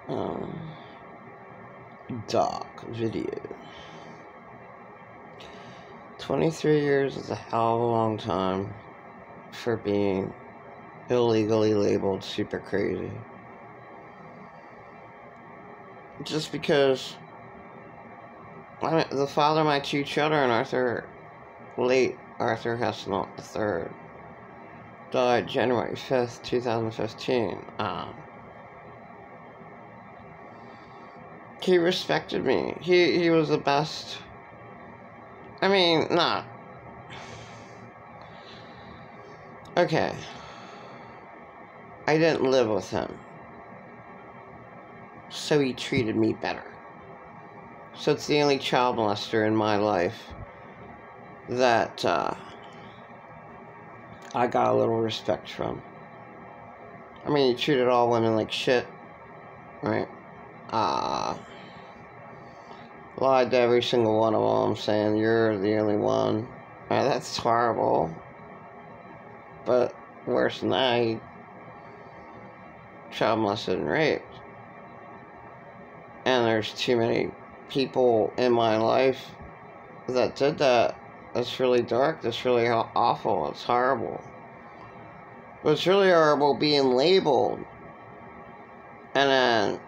Um, Doc video. 23 years is a hell of a long time for being illegally labeled super crazy. Just because the father of my two children, late Arthur Hesselnut III, died January 5th, 2015. He respected me. He was the best. I mean, not. Okay. I didn't live with him. So he treated me better. So it's the only child molester in my life that I got a little respect from. I mean, he treated all women like shit, right? Lied to every single one of them, saying you're the only one. That's horrible. But worse than that, he child molested and raped. And there's too many people in my life that did that. That's really dark. That's really awful. It's horrible. But it's really horrible being labeled. And then,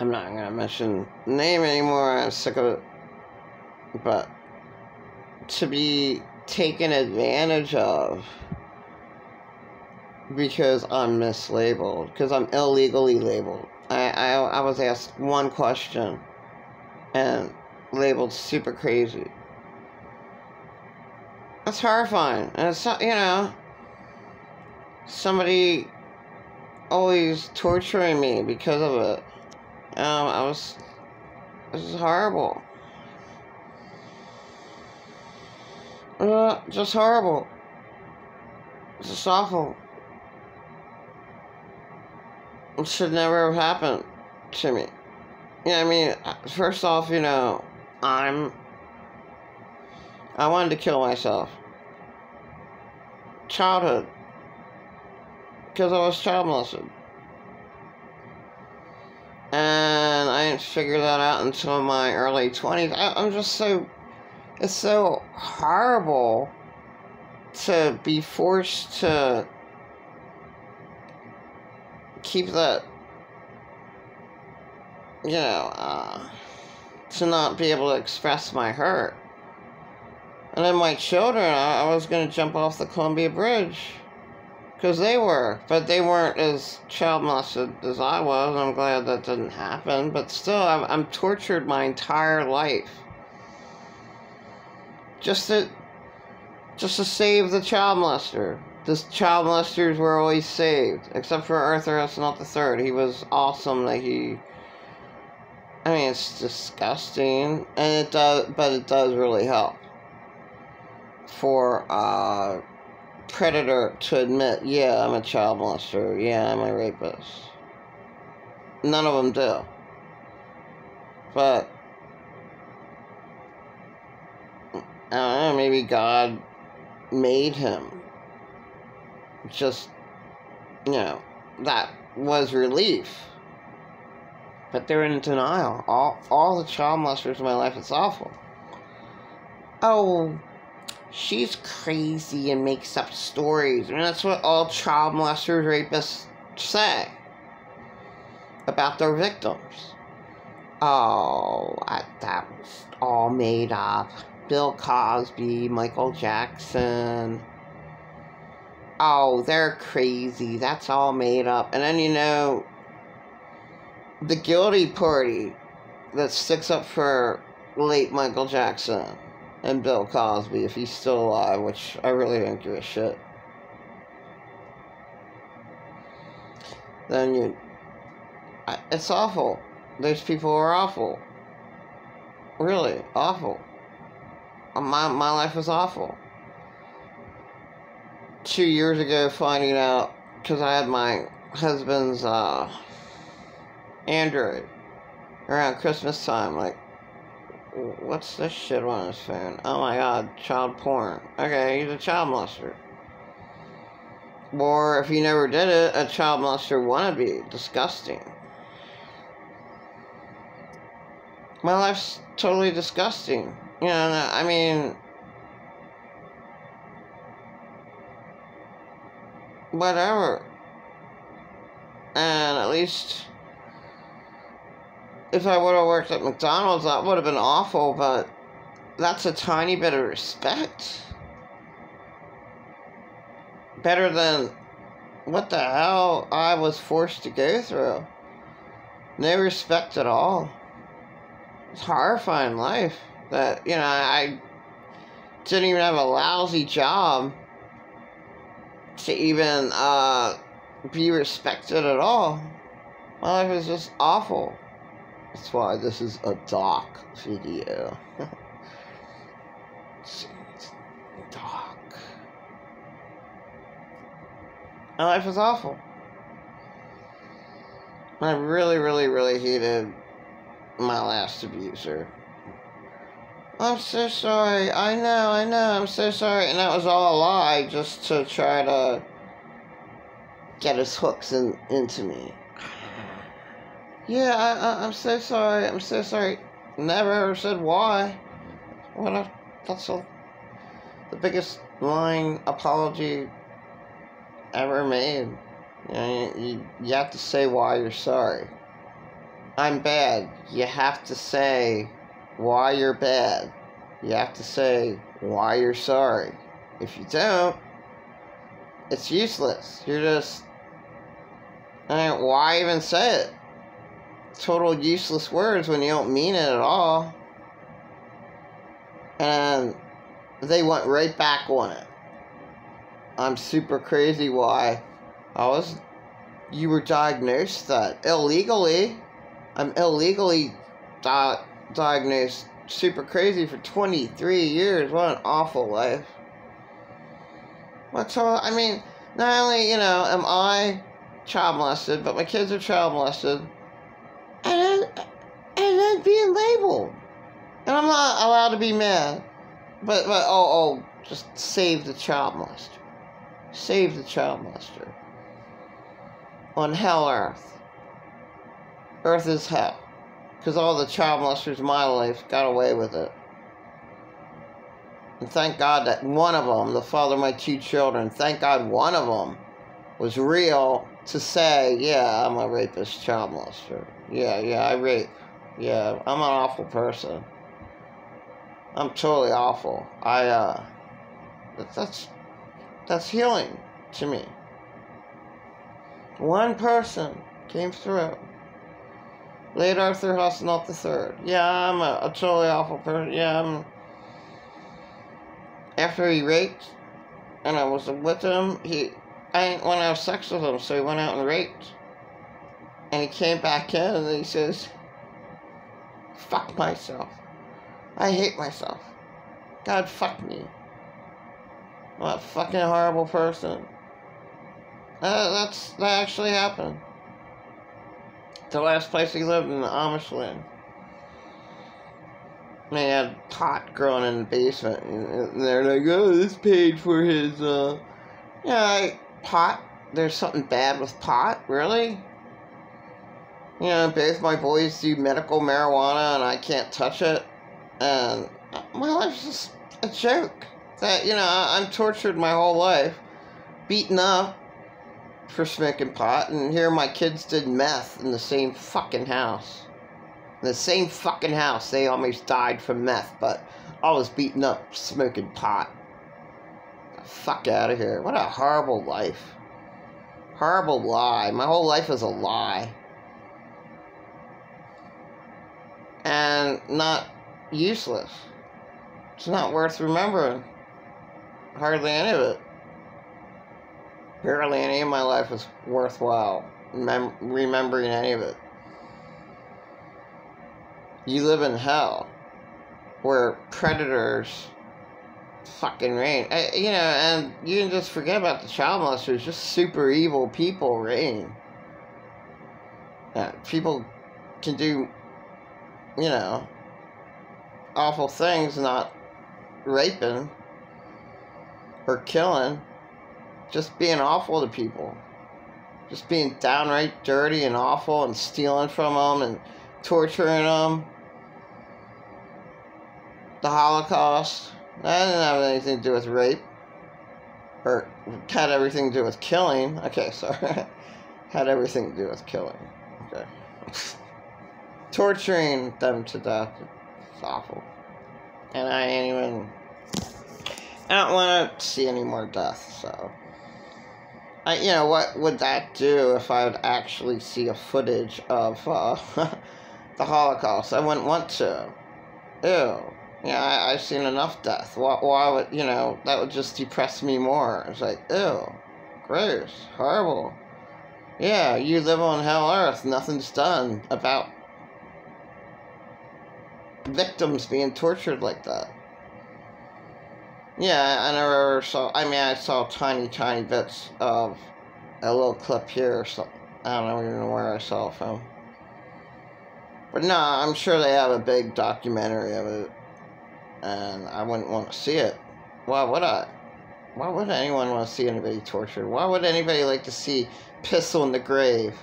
I'm not going to mention the name anymore. I'm sick of it. But to be taken advantage of because I'm mislabeled. Because I'm illegally labeled. I was asked one question and labeled super crazy. That's horrifying. And it's, somebody always torturing me because of it. This is horrible. Just horrible. It's just awful. It should never have happened to me. I mean, first off, I wanted to kill myself. Childhood. Because I was child molested. And I didn't figure that out until my early 20s. I'm just so... It's so horrible to be forced to keep that, to not be able to express my hurt. And then my children, I was going to jump off the Columbia Bridge. Because they were. But they weren't as child molested as I was. I'm glad that didn't happen. But still, I'm tortured my entire life. Just to save the child molester. The child molesters were always saved. Except for Arthur Hesselnut III. He was awesome that he... I mean, it's disgusting. And it does really help. For a predator to admit, yeah, I'm a child molester. Yeah, I'm a rapist. None of them do. But I don't know, maybe God made him. Just, that was relief. But they're in denial. All the child molesters in my life, it's awful. Oh, she's crazy and makes up stories. I mean, that's what all child molesters, rapists say about their victims. Oh, that was all made up. Bill Cosby, Michael Jackson. Oh, they're crazy. That's all made up. And then, the guilty party that sticks up for late Michael Jackson and Bill Cosby, if he's still alive, which I really don't give a shit. Then it's awful. Those people are awful. Really, awful. My life was awful. 2 years ago, finding out, because I had my husband's Android around Christmas time, like, what's this shit on his phone? Oh my god, child porn. Okay, he's a child molester. Or if he never did it, a child molester wannabe. Disgusting. My life's totally disgusting. You know, I mean, whatever. And at least if I would have worked at McDonald's, that would have been awful, but that's a tiny bit of respect. Better than what the hell I was forced to go through. No respect at all. It's a horrifying life. That, you know, I didn't even have a lousy job to even be respected at all. My life is just awful. That's why this is a dark video. Dark. My life is awful. I really, really, really hated my last abuser. I'm so sorry. I know, I'm so sorry. And that was all a lie, just to try to get his hooks into me. Yeah, I'm so sorry. I'm so sorry. Never ever said why. That's the biggest lying apology ever made. You know, you have to say why you're sorry. I'm bad. You have to say why you're bad. You have to say why you're sorry. If you don't, it's useless. You're just, I mean, why even say it? Total useless words when you don't mean it at all. And they went right back on it. I'm super crazy. Why? You were diagnosed that illegally. I'm illegally diagnosed super crazy for 23 years. What an awful life. I mean, not only, you know, am I child molested, but my kids are child molested. And then being labeled. And I'm not allowed to be mad. But just save the child molester. Save the child molester. On hell earth. Earth is hell. Because all the child molesters in my life got away with it. And thank God that one of them, the father of my 2 children, thank God one of them was real to say, yeah, I'm a rapist child molester. Yeah, I rape. Yeah, I'm an awful person. I'm totally awful. That's healing to me. One person came through. Late Arthur Hasselhoff III. Yeah, I'm a totally awful person. Yeah, after he raped, and I was with him, I didn't want to have sex with him, so he went out and raped. And he came back in, and he says, fuck myself. I hate myself. God, fuck me. I'm a fucking horrible person. That actually happened. The last place he lived in the Amish land. And he had pot growing in the basement. And they're like, oh, this paid for his, pot? There's something bad with pot? Really? You know, both my boys do medical marijuana and I can't touch it. And my life's just a joke. That, you know, I'm tortured my whole life. Beaten up for smoking pot. And here my kids did meth in the same fucking house. In the same fucking house. They almost died from meth. But I was beaten up smoking pot. Get the fuck out of here. What a horrible life. Horrible lie. My whole life is a lie. And not useless. It's not worth remembering. Hardly any of it. Barely any of my life is worthwhile remembering any of it. You live in hell, where predators fucking reign. You know, and you can just forget about the child molesters. Just super evil people reign. People can do, you know, awful things, not raping or killing, just being awful to people, just being downright dirty and awful and stealing from them and torturing them. The Holocaust. That didn't have anything to do with rape. Or had everything to do with killing. Okay, sorry. Had everything to do with killing. Okay. Torturing them to death. It's awful. And I don't want to see any more death, so. You know, what would that do if I would actually see a footage of the Holocaust? I wouldn't want to. Ew. Yeah, I've seen enough death. Why would, you know, that would just depress me more. It's like, ew, gross, horrible. Yeah, you live on hell earth. Nothing's done about victims being tortured like that. Yeah, I never saw, I saw tiny bits of a little clip here or something. I don't even know where I saw it from. But no, I'm sure they have a big documentary of it. And I wouldn't want to see it. Why would I? Why would anyone want to see anybody tortured? Why would anybody like to see piss on the grave?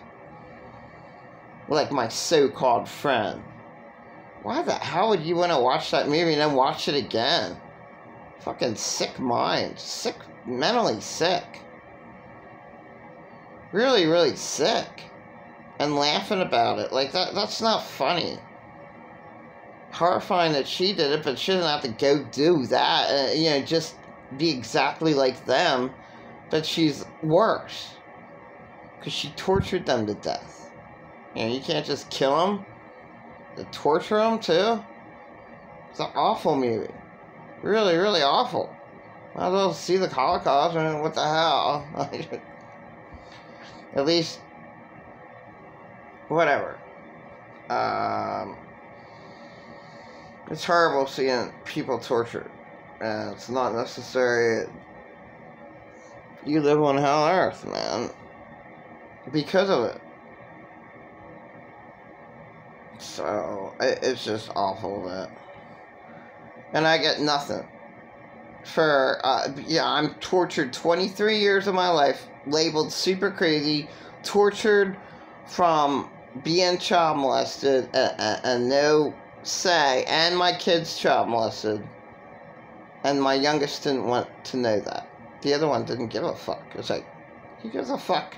Like my so-called friend. Why the hell would you want to watch that movie and then watch it again? Fucking sick mind. Sick, mentally sick. Really, really sick. And laughing about it. Like, that's not funny. Horrifying that she did it, but she doesn't have to go do that. You know, just be exactly like them. But she's worse. Because she tortured them to death. You know, you can't just kill them. To torture them, too. It's an awful movie. Really, really awful. Might as well see the Holocaust. I mean, what the hell? At least, whatever. It's horrible seeing people tortured. And it's not necessary. You live on hell earth, man. Because of it. So, it's just awful that. And I get nothing. For, yeah, I'm tortured 23 years of my life. Labeled super crazy. Tortured from being child molested. And no say, and my kids child molested, and my youngest didn't want to know that. The other one didn't give a fuck. It's like, who gives a fuck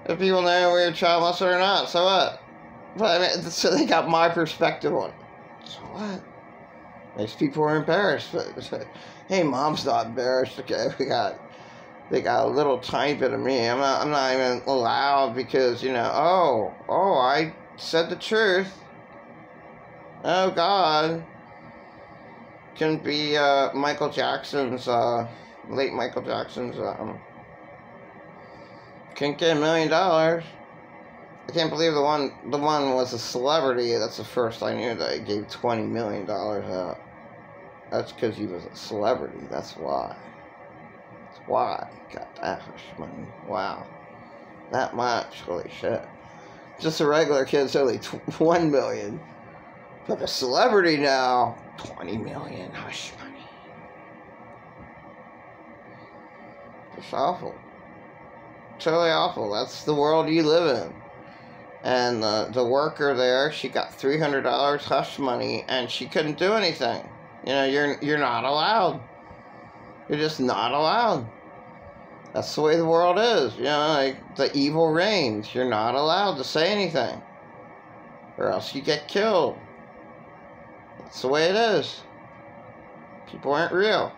if people know we're child molested or not? So what? But I mean, so they got my perspective on it. So what? Most people are embarrassed, but it's like, hey, mom's not embarrassed. Okay, they got a little tiny bit of me. I'm not even allowed because, you know, oh, I said the truth. Oh, God. Couldn't be, Michael Jackson's, late Michael Jackson's, couldn't get $1 million. I can't believe the one was a celebrity. That's the first I knew that he gave $20 million out. That's because he was a celebrity. That's why. That's why he got that much money. Wow. That much. Holy shit. Just a regular kid's only $1 million. But a celebrity now, $20 million, hush money. It's awful. Totally awful. That's the world you live in. And the worker there, she got $300 hush money, and she couldn't do anything. You know, you're not allowed. You're just not allowed. That's the way the world is. You know, like the evil reigns. You're not allowed to say anything, or else you get killed. That's the way it is. People aren't real.